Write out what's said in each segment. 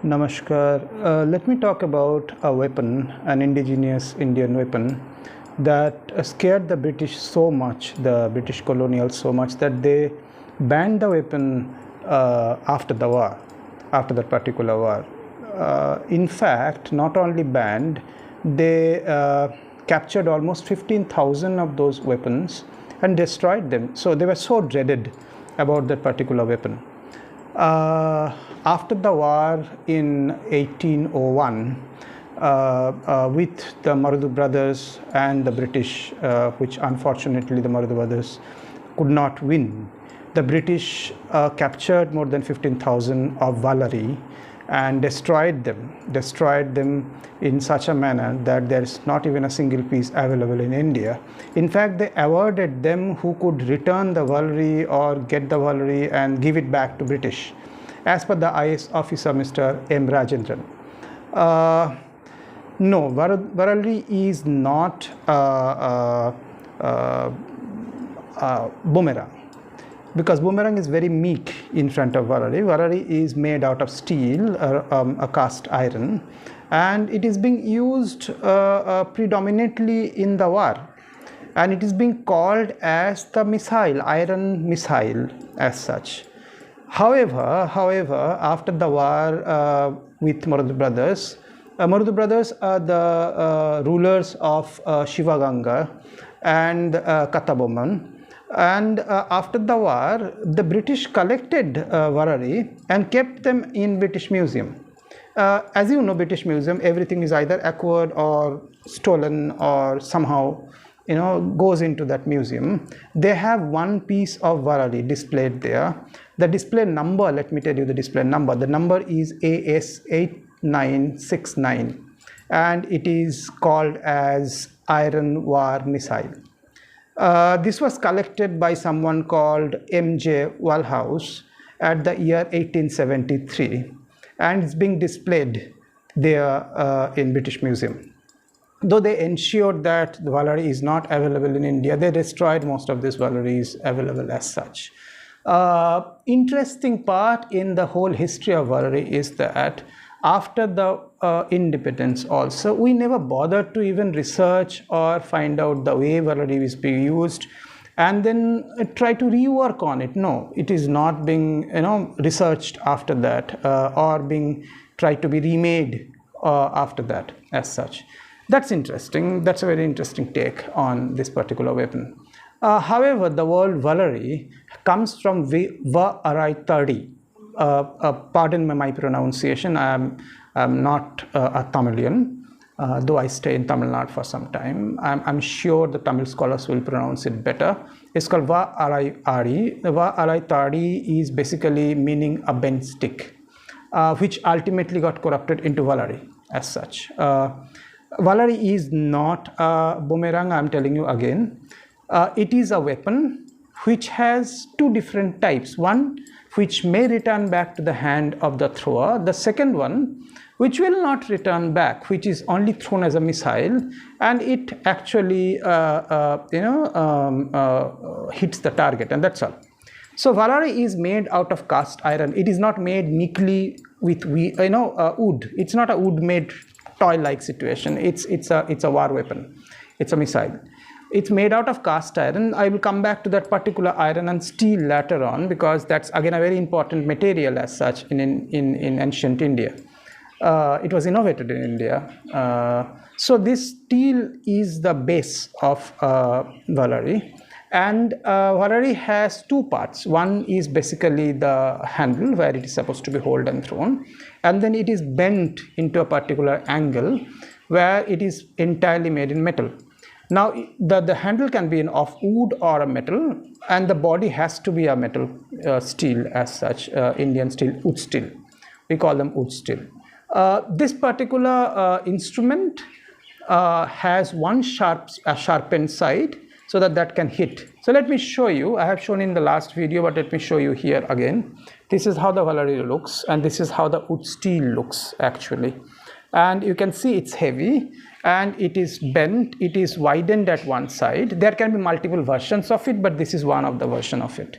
Namaskar. Let me talk about a weapon, an indigenous Indian weapon that scared the British so much, the British colonials so much, that they banned the weapon after the war, after that particular war. In fact, not only banned, they captured almost 15,000 of those weapons and destroyed them. So they were so dreaded about that particular weapon. After the war in 1801, with the Marudu brothers and the British, which unfortunately the Marudu brothers could not win, the British captured more than 15,000 of Valari and destroyed them in such a manner that there is not even a single piece available in India. In fact, they awarded them who could return the Valari or get the Valari and give it back to British, as per the IS officer Mr. M. Rajendran. No, Valari is not boomerang, because boomerang is very meek in front of Valari. Valari is made out of steel, a cast iron, and it is being used predominantly in the war, and it is being called as the missile, iron missile as such. However, after the war with Marudu brothers are the rulers of Shivaganga and Katabomman. And after the war, the British collected Valari and kept them in British Museum. As you know, British Museum, everything is either acquired or stolen or somehow goes into that museum. They have one piece of Valari displayed there. The display number, let me tell you the display number. The number is AS8969 and it is called as Iron War Missile. This was collected by someone called M.J. Walhouse at the year 1873 and it's being displayed there in British Museum. Though they ensured that the Valari is not available in India, they destroyed most of these Valaris available as such. Interesting part in the whole history of Valari is that after the independence also, we never bothered to even research or find out the way Valari is being used and then try to rework on it. No, it is not being researched after that or being tried to be remade after that as such. That's interesting. That's a very interesting take on this particular weapon. However, the word Valari comes from Valari. Pardon my pronunciation. I'm not a Tamilian, though I stay in Tamil Nadu for some time. I'm sure the Tamil scholars will pronounce it better. It's called Valari. Valari is basically meaning a bent stick, which ultimately got corrupted into Valari as such. Valari is not a boomerang, I'm telling you again. It is a weapon which has two different types. One which may return back to the hand of the thrower. The second one which will not return back, which is only thrown as a missile and it actually hits the target, and that's all. So Valari is made out of cast iron. It is not made meekly with wood. It's not a wood made toy-like situation. It's a war weapon. It's a missile. It's made out of cast iron. I will come back to that particular iron and steel later on, because that's again a very important material as such in ancient India. It was innovated in India. So this steel is the base of Valari. And Valari has two parts. One is basically the handle where it is supposed to be held and thrown, and then it is bent into a particular angle where it is entirely made in metal. Now the handle can be of wood or a metal, and the body has to be a metal steel as such, Indian steel, wood steel. We call them wood steel. This particular instrument has one sharpened side, so that can hit. So let me show you. I have shown in the last video, but let me show you here again. This is how the Valari looks, and this is how the wood steel looks actually. And you can see it's heavy and it is bent, it is widened at one side. There can be multiple versions of it, but this is one of the version of it.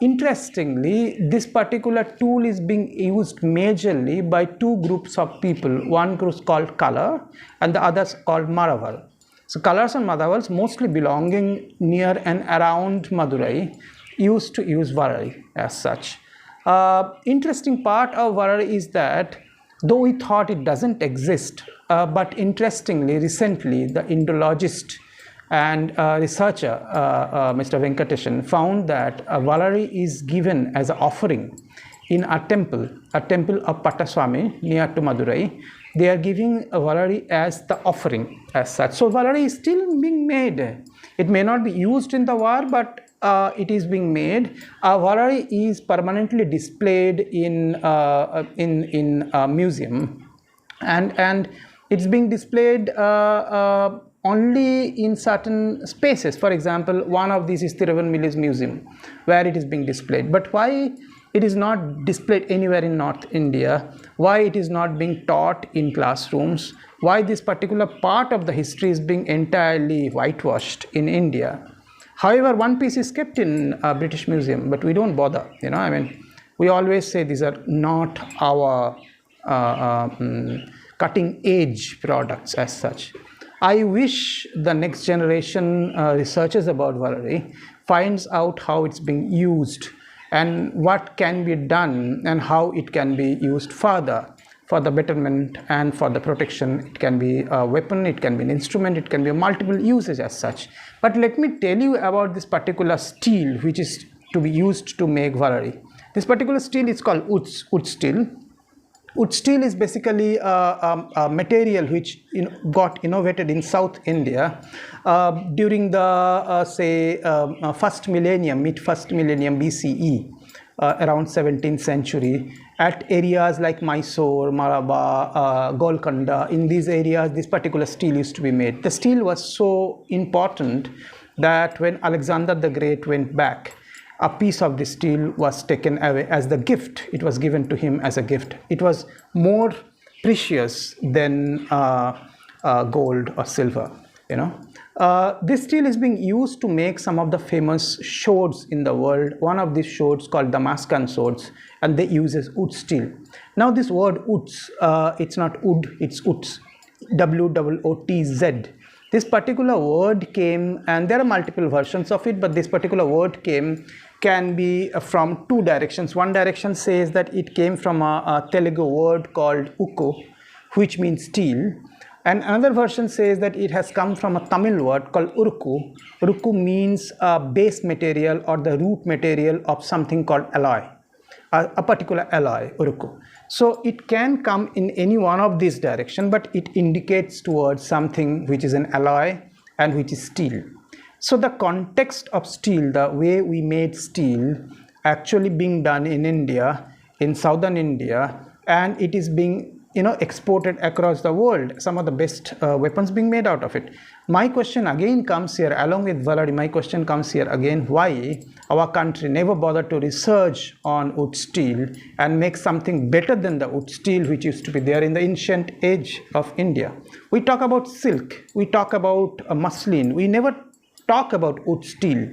Interestingly, this particular tool is being used majorly by two groups of people. One group is called Color and the others called Maraval. So Colors and Maravals, mostly belonging near and around Madurai, used to use Valari as such. Interesting part of Valari is that though we thought it doesn't exist, but interestingly, recently, the Indologist and researcher, Mr. Venkatesan, found that Valari is given as an offering in a temple of Pattaswamy near to Madurai. They are giving Valari as the offering as such. So Valari is still being made. It may not be used in the war, but it is being made. Valari is permanently displayed in a museum, and it's being displayed only in certain spaces. For example, one of these is Thiruvanmili's museum, where it is being displayed. But why it is not displayed anywhere in North India? Why it is not being taught in classrooms? Why this particular part of the history is being entirely whitewashed in India? However, one piece is kept in a British Museum, but we don't bother. I mean, we always say these are not our cutting edge products as such. I wish the next generation researchers about Valari finds out how it's being used and what can be done and how it can be used further for the betterment and for the protection. It can be a weapon, it can be an instrument, it can be a multiple usage as such. But let me tell you about this particular steel which is to be used to make Valari. This particular steel is called wood steel. Wood steel is basically a material which got innovated in South India during the first millennium, mid-first millennium BCE, around 17th century, at areas like Mysore, Malabar, Golconda. In these areas, this particular steel used to be made. The steel was so important that when Alexander the Great went back, a piece of the steel was taken away as the gift. It was given to him as a gift. It was more precious than gold or silver. This steel is being used to make some of the famous swords in the world. One of these swords called Damascus swords, and they uses wood steel. Now this word woods, it's not wood, it's woods, W-O-O-T-Z. This particular word came, and there are multiple versions of it, but this particular word can be from two directions. One direction says that it came from a Telugu word called ukku, which means steel. And another version says that it has come from a Tamil word called urukku. Urukku means a base material or the root material of something called alloy, a particular alloy, urukku. So it can come in any one of these directions, but it indicates towards something which is an alloy and which is steel. So the context of steel, the way we made steel, actually being done in India, in southern India, and it is being exported across the world. Some of the best weapons being made out of it. My question again comes here, along with Valari, my question comes here again, why our country never bothered to research on wood steel and make something better than the wood steel which used to be there in the ancient age of India. We talk about silk, we talk about muslin, we never talk about wood steel,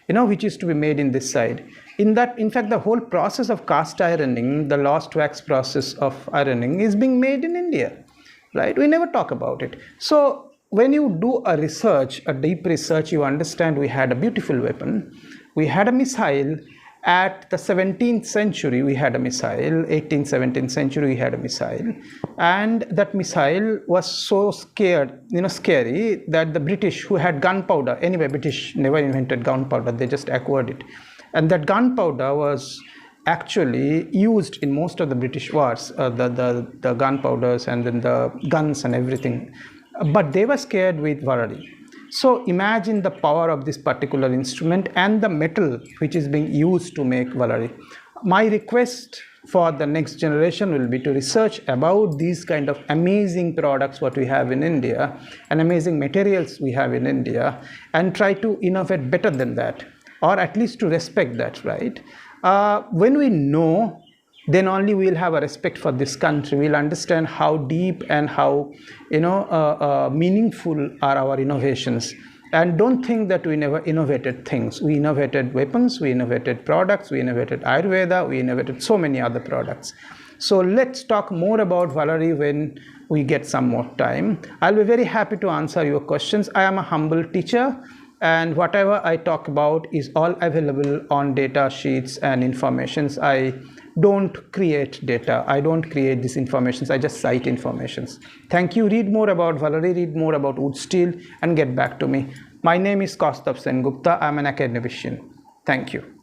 which used to be made in this side. In fact, the whole process of cast ironing, the lost wax process of ironing, is being made in India, right? We never talk about it. So when you do a research, a deep research, you understand we had a beautiful weapon. We had a missile. At the 17th century, we had a missile. 18th, 17th century, we had a missile. And that missile was so scary that the British, who had gunpowder, anyway, British never invented gunpowder, they just acquired it. And that gunpowder was actually used in most of the British wars, the gunpowders and then the guns and everything. But they were scared with Valari. So imagine the power of this particular instrument and the metal which is being used to make Valari. My request for the next generation will be to research about these kind of amazing products what we have in India and amazing materials we have in India, and try to innovate better than that, or at least to respect that, right? When we know, then only we'll have a respect for this country. We'll understand how deep and how meaningful are our innovations. And don't think that we never innovated things. We innovated weapons, we innovated products, we innovated Ayurveda, we innovated so many other products. So let's talk more about Valari when we get some more time. I'll be very happy to answer your questions. I am a humble teacher, and whatever I talk about is all available on data sheets and informations. I don't create data. I don't create these informations. I just cite informations. Thank you. Read more about Valari, read more about wood steel, and get back to me. My name is Kaustav Sengupta. I'm an academician. Thank you.